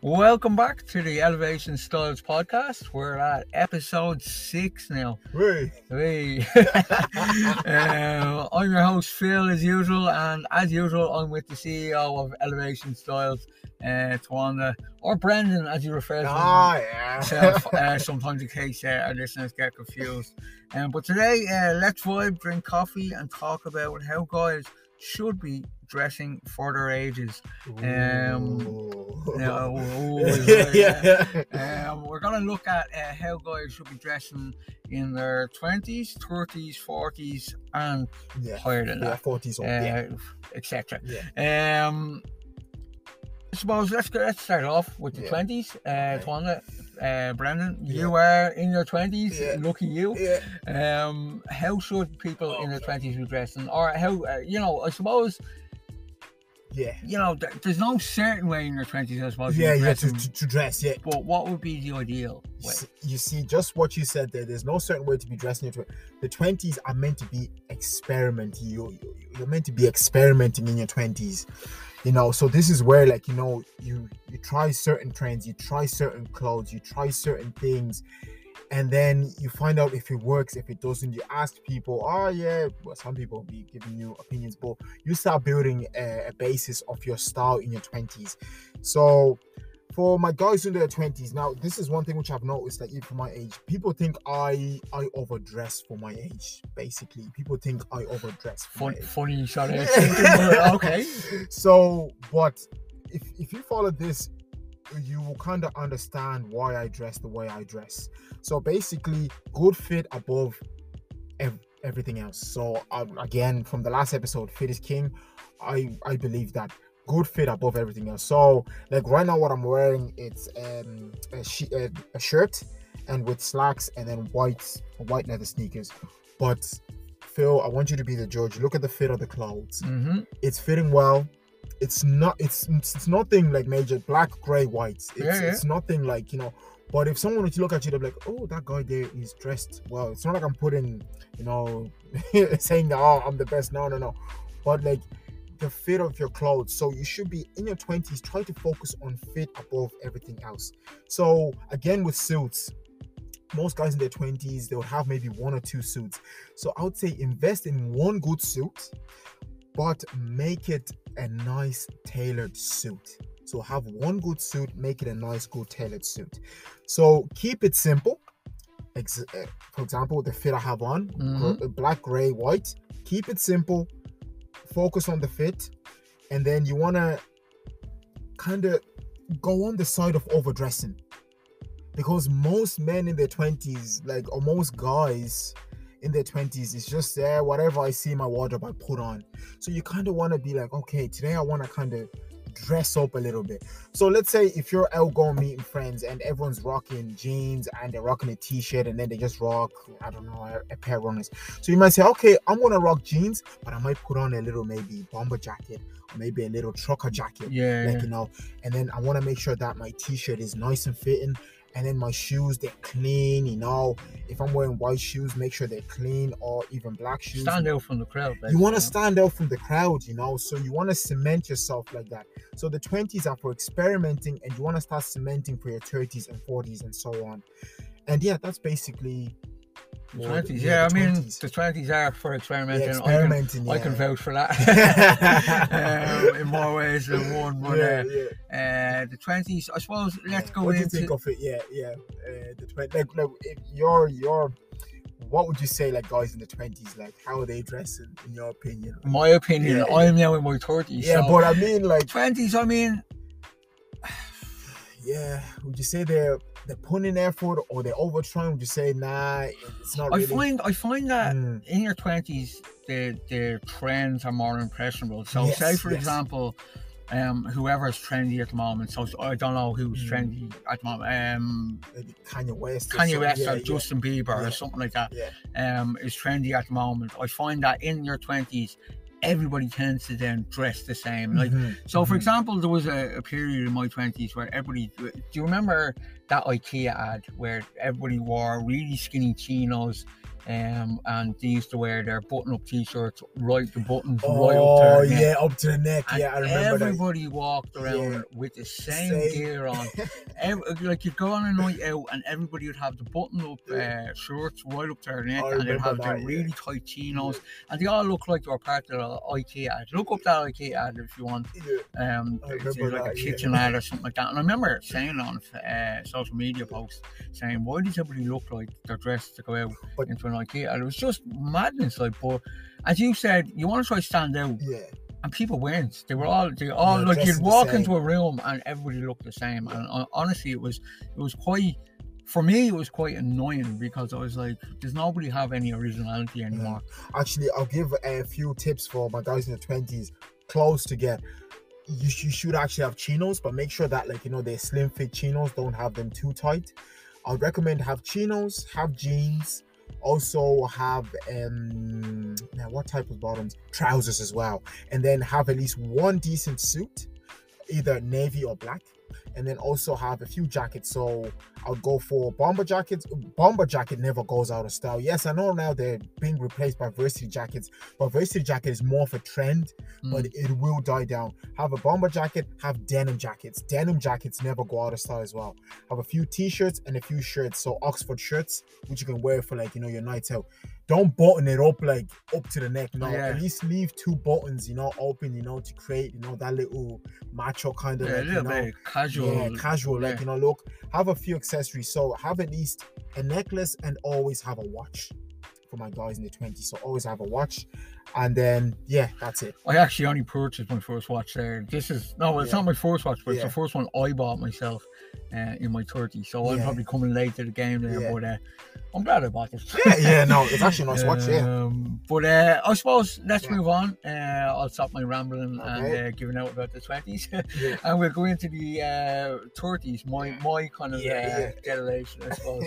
Welcome back to the Elevation Styles podcast. We're at episode 6 now. Hey. I'm your host Phil as usual, and as usual I'm with the CEO of Elevation Styles, Tawanda, or Brendan as you refer to himself, sometimes in case our listeners get confused. But today, let's vibe, drink coffee and talk about how guys should be dressing for their ages. We're going to look at how guys should be dressing in their 20s, 30s, 40s, and higher than that. 40s, etc. I suppose let's start off with the 20s. Tawanda, Brendan, you are in your 20s. Lucky you. How should people in their 20s be dressing, or how I suppose? There's no certain way in your 20s, I suppose. To dress. But what would be the ideal way? You see, just what you said there. There's no certain way to be dressing. The 20s are meant to be experimenting. You're meant to be experimenting in your 20s. So this is where, you try certain trends, you try certain clothes, you try certain things, and then you find out if it works, if it doesn't. You ask people, some people will be giving you opinions, but you start building a basis of your style in your 20s. So for my guys in their 20s, now this is one thing which I've noticed, that even for my age, people think I overdress for my age. Basically, people think I overdress for my age. Funny sort of okay. So, but if you follow this, you will kind of understand why I dress the way I dress. So basically, good fit above everything else. So again, from the last episode, fit is king. I believe that. Good fit above everything else. So right now what I'm wearing, it's a shirt and with slacks, and then white leather sneakers. But Phil, I want you to be the judge. Look at the fit of the clothes. It's fitting well. It's nothing like major. Black, gray, white. It's nothing like, but if someone were to look at you, they'll be like, oh, that guy there is dressed well. It's not like I'm putting, saying that, I'm the best. No. But the fit of your clothes. So you should be in your 20s, try to focus on fit above everything else. So again, with suits, most guys in their 20s, they'll have maybe one or two suits. So I would say invest in one good suit, but make it a nice tailored suit. So have one good suit, make it a nice, good tailored suit. So keep it simple. For example, the fit I have on, black, gray, white. Keep it simple. Focus on the fit, and then you want to kind of go on the side of overdressing, because most men in their 20s, or most guys in their 20s, is just whatever I see in my wardrobe I put on. So you kind of want to be like, okay, today I want to kind of dress up a little bit. So let's say if you're out going meeting friends and everyone's rocking jeans and they're rocking a t-shirt, and then they just rock, I don't know, a pair of runners. So you might say, okay, I'm gonna rock jeans, but I might put on a little maybe bomber jacket, or maybe a little trucker jacket, and then I want to make sure that my t-shirt is nice and fitting. And then my shoes, they're clean, If I'm wearing white shoes, make sure they're clean, or even black shoes. Stand out from the crowd. You want to stand out from the crowd, So you want to cement yourself like that. So the 20s are for experimenting, and you want to start cementing for your 30s and 40s and so on. And that's basically... The 20s, the 20s are for experimenting. I can vouch for that in more ways than one. But the 20s, I suppose. Let's go into. What do you think of it? The 20s. What would you say, guys in the 20s, how are they dressing in your opinion? My opinion, I'm now in my 30s. Yeah, so, but I mean, 20s. I mean, would you say they're putting in effort, or they're over trying? Would you say, nah, it's not really? I find that in your 20s, the trends are more impressionable. So say for example, whoever's trendy at the moment. So I don't know who's trendy at the moment. Maybe Kanye West or Justin Bieber or something like that. Is trendy at the moment. I find that in your 20s, everybody tends to then dress the same. So for example, there was a period in my 20s where everybody, do you remember that IKEA ad where everybody wore really skinny chinos, and they used to wear their button-up t-shirts, right, the buttons right up to their neck. Up to the neck. And I remember everybody walked around with the same gear on. Like you'd go on a night out and everybody would have the button-up shirts right up to their neck, and they'd have the really tight chinos, and they all look like they were part of the IKEA ad. Look up that IKEA ad if you want. It's like a kitchen ad or something like that. And I remember saying on social media posts, saying, why does everybody look like they're dressed to go out into an IKEA? And it was just madness. Like, but as you said, you want to try to stand out. And people weren't. They all like, you'd walk into a room and everybody looked the same. And honestly, it was quite, for me, it was quite annoying, because I was like, does nobody have any originality anymore? Actually, I'll give a few tips for my guys in the 20s. Clothes to get. You should actually have chinos, but make sure that, like, you know, they're slim fit chinos. Don't have them too tight. I'd recommend have chinos, have jeans, also have now what type of bottoms? Trousers as well, and then have at least one decent suit, either navy or black, and then also have a few jackets. So I'll go for bomber jackets. Bomber jacket never goes out of style. Yes, I know now they're being replaced by varsity jackets, but varsity jacket is more of a trend, but it will die down. Have a bomber jacket, have denim jackets. Denim jackets never go out of style as well. Have a few t-shirts and a few shirts. So Oxford shirts, which you can wear for, like, you know, your nights out. Don't button it up like up to the neck. No, at least leave two buttons, you know, open, you know, to create, you know, that little macho kind of, like, a little bit casual. Casual, like, you know, look. Have a few accessories. So have at least a necklace and always have a watch. For my guys in the 20s, so always have a watch. And then that's it. I actually only purchased my first watch there. It's not my first watch, but it's the first one I bought myself in my 30s. So I'm probably coming late to the game there, but I'm glad I bought it. No, it's actually a nice watch. But I suppose let's move on. I'll stop my rambling and giving out about the 20s, and we'll go into the 30s. My kind of generation, I suppose.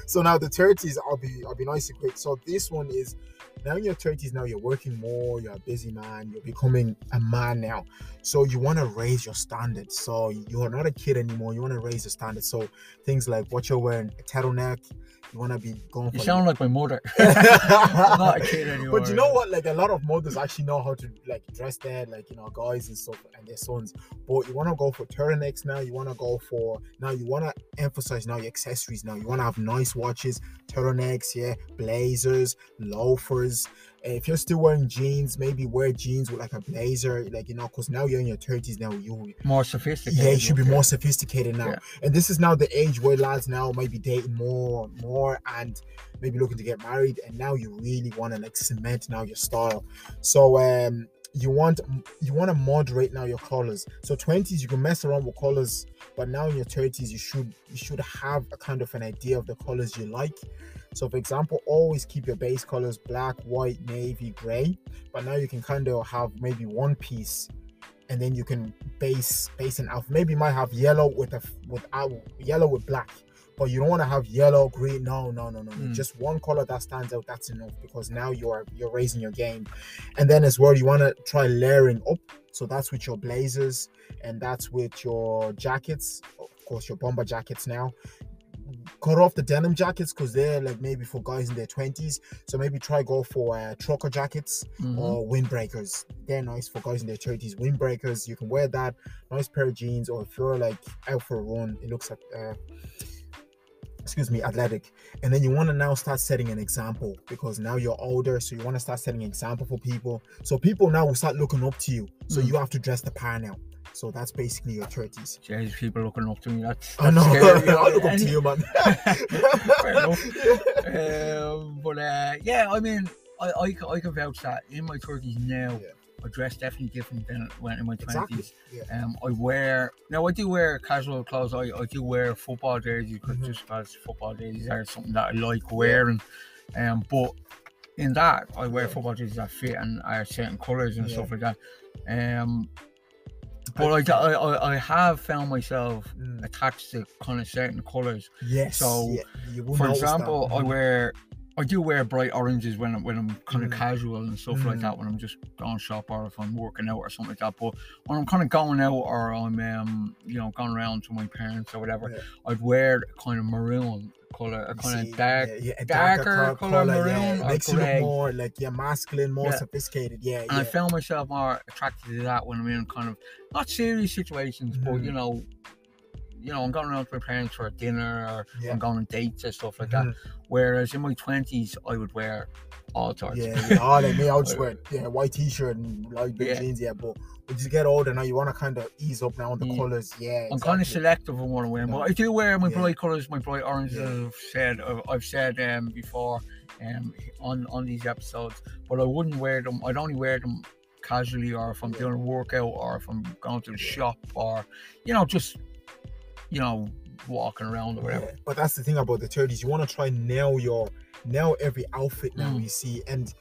So now the 30s, I'll be nice and quick. So this one is, now in your 30s, now you're working more, you're a busy man, you're becoming a man now. So you want to raise your standards. So you're not a kid anymore, you want to raise the standards. So things like what you're wearing, a turtleneck, you want to be going for. You sound like my mother. I'm not a kid anymore. But you know what? Like, a lot of mothers actually know how to, like, dress their, like, you know, guys and stuff and their sons. But you want to go for turtlenecks now. You want to emphasize now your accessories now. You want to have nice watches, turtlenecks, blazers, loafers. If you're still wearing jeans, maybe wear jeans with, like, a blazer, like, you know, because now you're in your 30s now. You more sophisticated. Yeah, you should be more sophisticated now. And this is now the age where lads now might be dating more and maybe looking to get married, and now you really want to, like, cement now your style. So you want to moderate now your colors. So 20s, you can mess around with colors, but now in your 30s, you should have a kind of an idea of the colors you like. So for example, always keep your base colors black, white, navy, gray, but now you can kind of have maybe one piece, and then you can base an outfit. Maybe you might have yellow with black, but you don't want to have yellow, green. No. Just one color that stands out, that's enough, because now you're raising your game. And then as well, you want to try layering up. So that's with your blazers, and that's with your jackets, of course, your bomber jackets now. Cut off the denim jackets, because they're, like, maybe for guys in their 20s. So maybe go for trucker jackets or windbreakers. They're nice for guys in their 30s. Windbreakers, you can wear that. Nice pair of jeans, or if you're, like, out for a run, it looks like athletic. And then you want to now start setting an example, because now you're older, so you want to start setting an example for people. So people now will start looking up to you. So you have to dress the part now. So that's basically your 30s. Jeez, people looking up to me. That's I know. Scary. I look up to you, man. Fair enough. But I mean, I can vouch that in my 30s now, I dress definitely different than when in my 20s. I do wear casual clothes. I do wear football jerseys, because football jerseys are something that I like wearing. But in that, I wear football jerseys that fit and are certain colours and stuff like that. But I have found myself attached to kind of certain colours. Yes. So, for example, I wear I do wear bright oranges when I'm kind of casual and stuff like that, when I'm just going shop or if I'm working out or something like that. But when I'm kind of going out or I'm you know, going around to my parents or whatever, I'd wear kind of maroon color, a kind of darker color maroon. It makes you look more like masculine, more sophisticated. And I found myself more attracted to that when I'm in kind of not serious situations, but you know, I'm going around with my parents for a dinner or I'm going on dates and stuff like that. Whereas in my 20s, I would wear all sorts. Like me, I would just wear white t-shirt and light blue jeans. But as you get older now, you want to kind of ease up now on the colours. I'm kind of selective on what I'm wearing, but I do wear my bright colours, my bright oranges. I've said before on these episodes, but I wouldn't wear them. I'd only wear them casually, or if I'm doing a workout, or if I'm going to the shop, or just walking around or whatever. But that's the thing about the 30s. You want to try nail every outfit now you see, and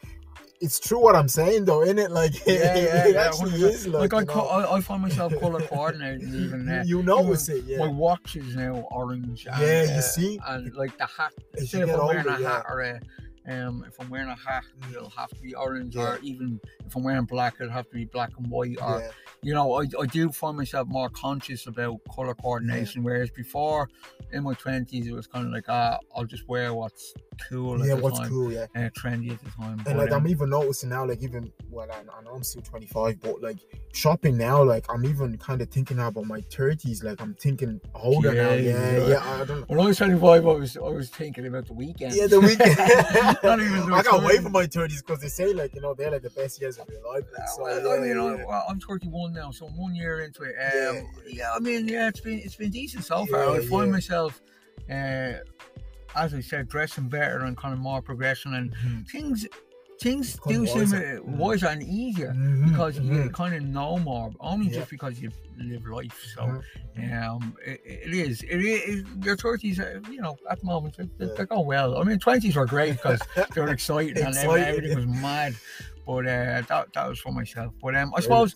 it's true what I'm saying though, isn't it? Like it actually is. Like I find myself color coordinating even. You notice it. My watch is now orange. And, you see, and like the hat. If I'm wearing a hat or if I'm wearing a hat, it'll have to be orange, or even if I'm wearing black, it'll have to be black and white. Or I do find myself more conscious about color coordination, whereas before in my 20s it was kind of like I'll just wear what's cool at the time, cool, trendy at the time. And like I'm even noticing now, like even I know I'm still 25, but like shopping now, like I'm even kind of thinking about my 30s. Like I'm thinking older now. I don't. When I was 25, I was thinking about the weekend. The weekend. Not even I can't wait for my 30s because they say like they're like the best years of your life. I'm 31 now, so I'm 1 year into it. It's been decent so far. I find myself, as I said, dressing better and kind of more progression, and things do seem wiser and easier because you kind of know more, only just because you live life. So it is your 30s at the moment they're going well. I mean 20s were great because they were exciting and everything was mad, but that was for myself. But I suppose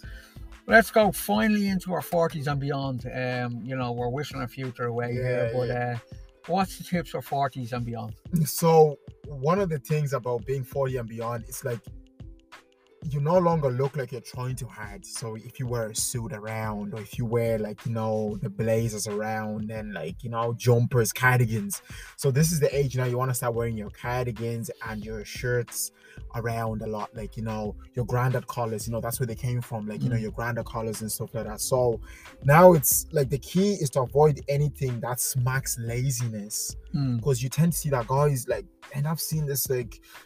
let's go finally into our 40s and beyond. We're wishing our future away here, but what's the tips for 40s and beyond? So one of the things about being 40 and beyond, it's like you no longer look like you're trying too hard. So if you wear a suit around, or if you wear the blazers around, and jumpers, cardigans. So this is the age now you want to start wearing your cardigans and your shirts around a lot, your granddad collars, that's where they came from, your granddad collars and stuff like that. So now it's like the key is to avoid anything that smacks laziness, because you tend to see that guys and I've seen this,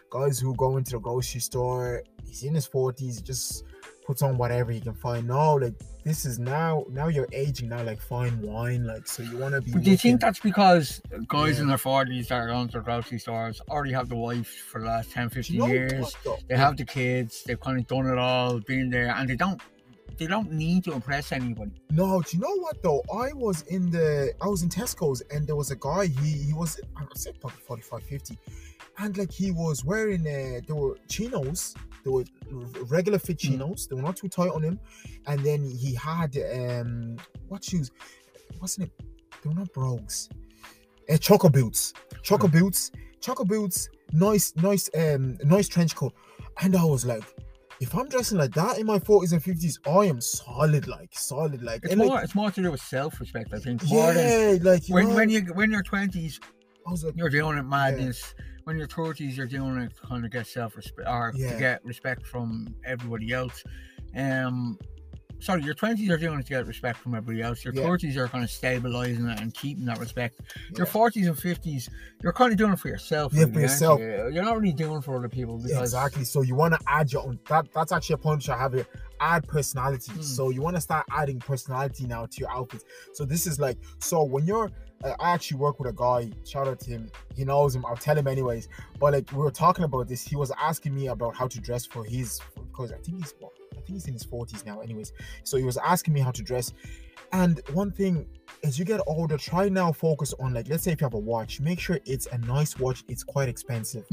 guys who go into the grocery store, he's in his 40s, just puts on whatever he can find. No, this is now you're aging now like fine wine, so you want to be. But do you think that's because guys in their 40s that are going to the grocery stores already have the wife for the last 10-15 years? They have the kids, they've kind of done it all, been there, and they don't need to impress anybody. No, do you know what though? I was in Tesco's, and there was a guy, he was, I'd say probably 45, 50, and he was wearing there were chinos. They were regular fit chinos. They were not too tight on him. And then he had what shoes? Wasn't it? They were not brogues. Choco boots. Nice trench coat. And I was like, if I'm dressing like that in my 40s and 50s, I am solid. It's more to do with self-respect, I think. When you're 20s, you're doing it madness. When you're 30s, you're doing it to kind of get self-respect, or to get respect from everybody else. Your 20s are doing it to get respect from everybody else. Your 30s are kind of stabilizing it and keeping that respect. Your 40s and 50s, you're kind of doing it for yourself. For yourself. You're not really doing it for other people. Exactly. So you want to add your own. That's actually a point I have here. Add personality. So you want to start adding personality now to your outfits. So this is when you're. I actually work with a guy, shout out to him, he knows him, I'll tell him anyways, but we were talking about this, he was asking me about how to dress because I think he's in his 40s now anyways, so he was asking me how to dress. And one thing, as you get older, try now focus on let's say if you have a watch, make sure it's a nice watch, it's quite expensive.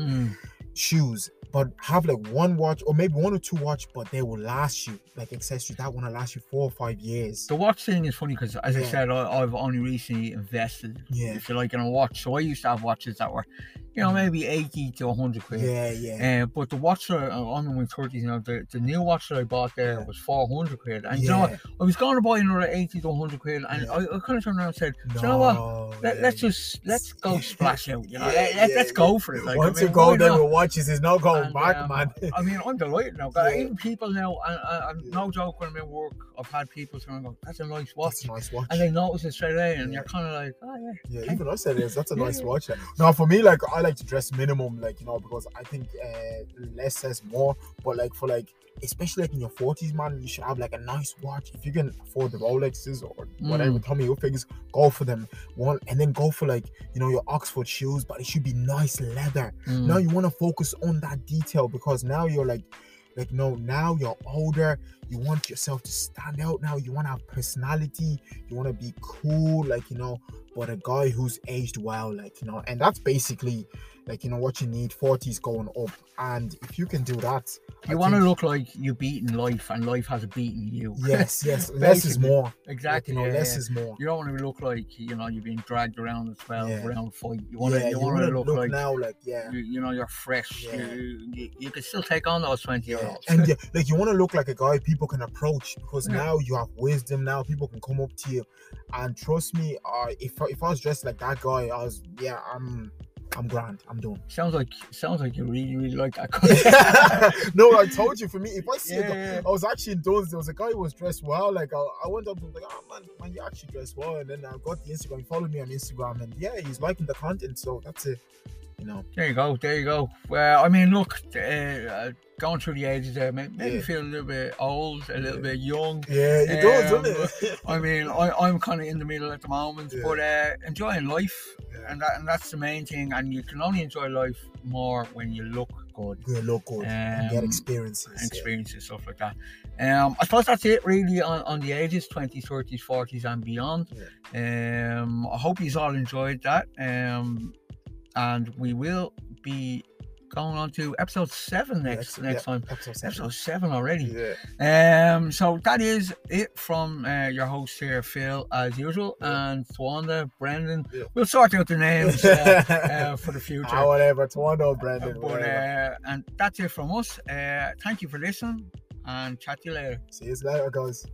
Shoes, but have one watch or maybe one or two watch, but they will last you, accessories that want to last you 4 or 5 years. The watch thing is funny because, as I said, I've only recently invested, if you like, in a watch. So I used to have watches that were you know, maybe 80 to 100 quid. Yeah. But the watch that I'm in my 30s, you know, the new watch that I bought there was 400 quid. And you know what? I was going to buy another 80 to 100 quid, and I kind of turned around and said, you know what? Let's go splash out. You know, let's go for it. Like, once you go there with watches, there's no going back, man. I mean, I'm delighted now. Even people now, and no joke, when I'm in work, I've had people saying, "That's a nice watch." That's a nice watch. And they notice it straight away, and you're kind of like, "Oh yeah." Yeah, even I said it. That's a nice watch. Now, for me, like, I like to dress minimum, like, you know, because I think less says more. But like, for like, especially like in your 40s, man, you should have like a nice watch. If you can afford the Rolexes or whatever Tommy Hilfigers, go for them. And then go for like, you know, your Oxford shoes, but it should be nice leather. Now you want to focus on that detail, because now you're like, no, now you're older. You want yourself to stand out now. You want to have personality. You want to be cool, like, you know, but a guy who's aged well, like, you know, and that's basically, like, you know, what you need. 40s going up, and if you can do that, you want to look like you've beaten life, and life has beaten you. Yes. Less is more. Exactly. Like, you know, less is more. You don't want to look like, you know, you've been dragged around a 12-round fight. You want to look like now, like, you know, you're fresh. You can still take on those 20-year-olds. And like, you want to look like a guy people can approach, because now you have wisdom. Now people can come up to you, and trust me, if I was dressed like that guy, I'm grand. I'm done. Sounds like you really like that guy. No, I told you. For me, if I see a guy, I was actually in those. There was a guy who was dressed well. Like, I went up to him like, "Oh man, you actually dressed well." And then I got the Instagram. He followed me on Instagram, and he's liking the content. So that's it. You know. There you go. Well, I mean, look, going through the ages there, maybe feel a little bit old, a little bit young. Yeah, it does, doesn't it? I mean, I'm kind of in the middle at the moment, but enjoying life, and that's the main thing. And you can only enjoy life more when you look good. And get experiences. Stuff like that. I suppose that's it really on the ages, 20s, 30s, 40s, and beyond. I hope you all enjoyed that. And we will be going on to episode 7 next time. Episode 7 already. So that is it from your host here, Phil, as usual, and Twanda, Brendan. We'll sort out the names for the future. Whatever, Twanda or Brendan. And that's it from us. Thank you for listening, and chat to you later. See you later, guys.